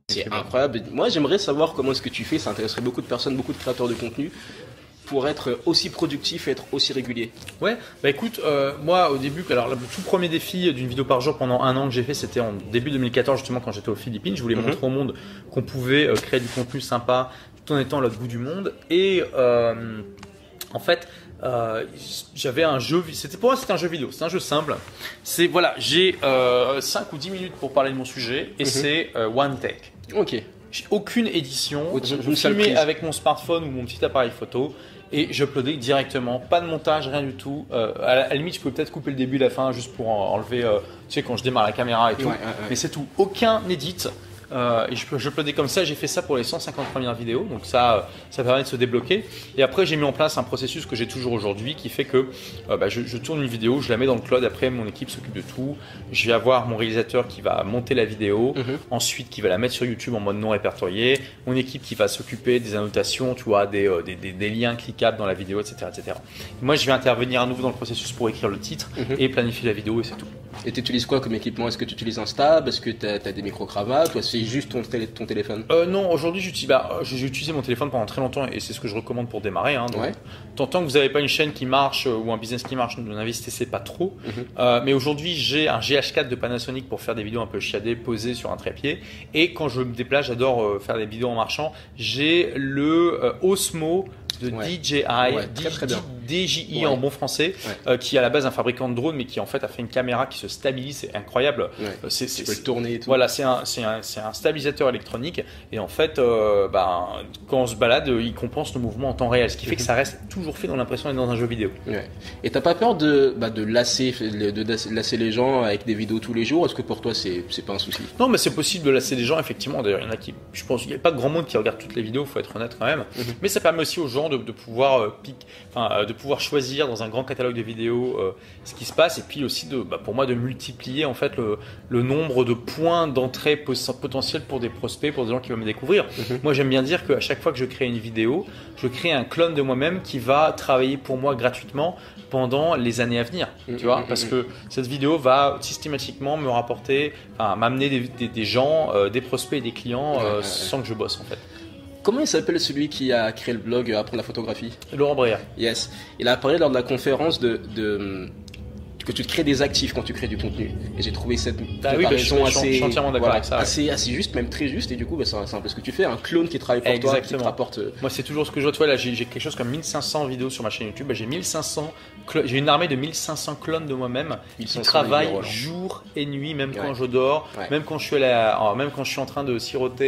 C'est incroyable. Moi, j'aimerais savoir comment est-ce que tu fais. Ça intéresserait beaucoup de personnes, beaucoup de créateurs de contenu pour être aussi productif et être aussi régulier. Ouais, bah écoute, moi au début, alors le tout premier défi d'une vidéo par jour pendant un an que j'ai fait, c'était en début 2014 justement quand j'étais aux Philippines. Je voulais montrer au monde qu'on pouvait créer du contenu sympa tout en étant à l'autre bout du monde. Et en fait, j'avais un jeu, pour moi c'était un jeu vidéo, c'est un jeu simple. C'est voilà, j'ai 5 ou 10 minutes pour parler de mon sujet et c'est one take. Ok. J'ai aucune édition, je filmais avec mon smartphone ou mon petit appareil photo et j'uploadais directement, pas de montage, rien du tout. À la limite, je pouvais peut-être couper le début et la fin juste pour enlever, tu sais, quand je démarre la caméra et tout. Mais c'est tout, aucun edit. Et je uploadais comme ça, j'ai fait ça pour les 150 premières vidéos, donc ça permet de se débloquer. Et après, j'ai mis en place un processus que j'ai toujours aujourd'hui qui fait que je tourne une vidéo, je la mets dans le cloud, après mon équipe s'occupe de tout. Je vais avoir mon réalisateur qui va monter la vidéo, ensuite qui va la mettre sur YouTube en mode non répertorié, mon équipe qui va s'occuper des annotations, tu vois, des liens cliquables dans la vidéo, etc., etc. Et moi, je vais intervenir à nouveau dans le processus pour écrire le titre et planifier la vidéo et c'est tout. Et tu utilises quoi comme équipement? Est-ce que tu utilises un stab? Est-ce que tu as des micro-cravates? Ou c'est juste ton téléphone? Non, aujourd'hui j'ai utilisé mon téléphone pendant très longtemps et c'est ce que je recommande pour démarrer. Hein, donc, tant que vous n'avez pas une chaîne qui marche ou un business qui marche, n'investissez pas trop. Mais aujourd'hui j'ai un GH4 de Panasonic pour faire des vidéos un peu chiadées, posées sur un trépied. Et quand je me déplace, j'adore faire des vidéos en marchant. J'ai le Osmo de DJI, DJI en bon français, qui est à la base un fabricant de drones, mais qui en fait a fait une caméra qui se stabilise, c'est incroyable. Tu peux le tourner et tout. Voilà, c'est un stabilisateur électronique et en fait, quand on se balade, il compense le mouvement en temps réel, ce qui fait que ça reste toujours fait dans l'impression d'être dans un jeu vidéo. Et t'as pas peur de lasser les gens avec des vidéos tous les jours? Est-ce que pour toi c'est pas un souci? Non, mais c'est possible de lasser les gens, effectivement. D'ailleurs, il y en a qui, je pense, il n'y a pas grand monde qui regarde toutes les vidéos, faut être honnête quand même. Mais ça permet aussi aux gens de pouvoir choisir dans un grand catalogue de vidéos ce qui se passe et puis aussi pour moi de multiplier en fait le nombre de points d'entrée potentiels pour des prospects, pour des gens qui veulent me découvrir. Moi j'aime bien dire qu'à chaque fois que je crée une vidéo, je crée un clone de moi-même qui va travailler pour moi gratuitement pendant les années à venir, tu vois, parce que cette vidéo va systématiquement me rapporter, m'amener des gens, des prospects et des clients sans que je bosse en fait. Comment il s'appelle celui qui a créé le blog Apprendre la photographie? Laurent Breyer. Yes. Il a parlé lors de la conférence que tu te crées des actifs quand tu crées du contenu. Et j'ai trouvé cette comparaison suis entièrement d'accord avec ça. Assez juste, même très juste. Et du coup, c'est un peu ce que tu fais. Un clone qui travaille pour toi, qui te rapporte. Moi, c'est toujours ce que je vois. Tu vois, là, j'ai quelque chose comme 1500 vidéos sur ma chaîne YouTube. J'ai une armée de 1500 clones de moi-même qui travaillent jour et nuit, même quand je dors, même quand je suis en train de siroter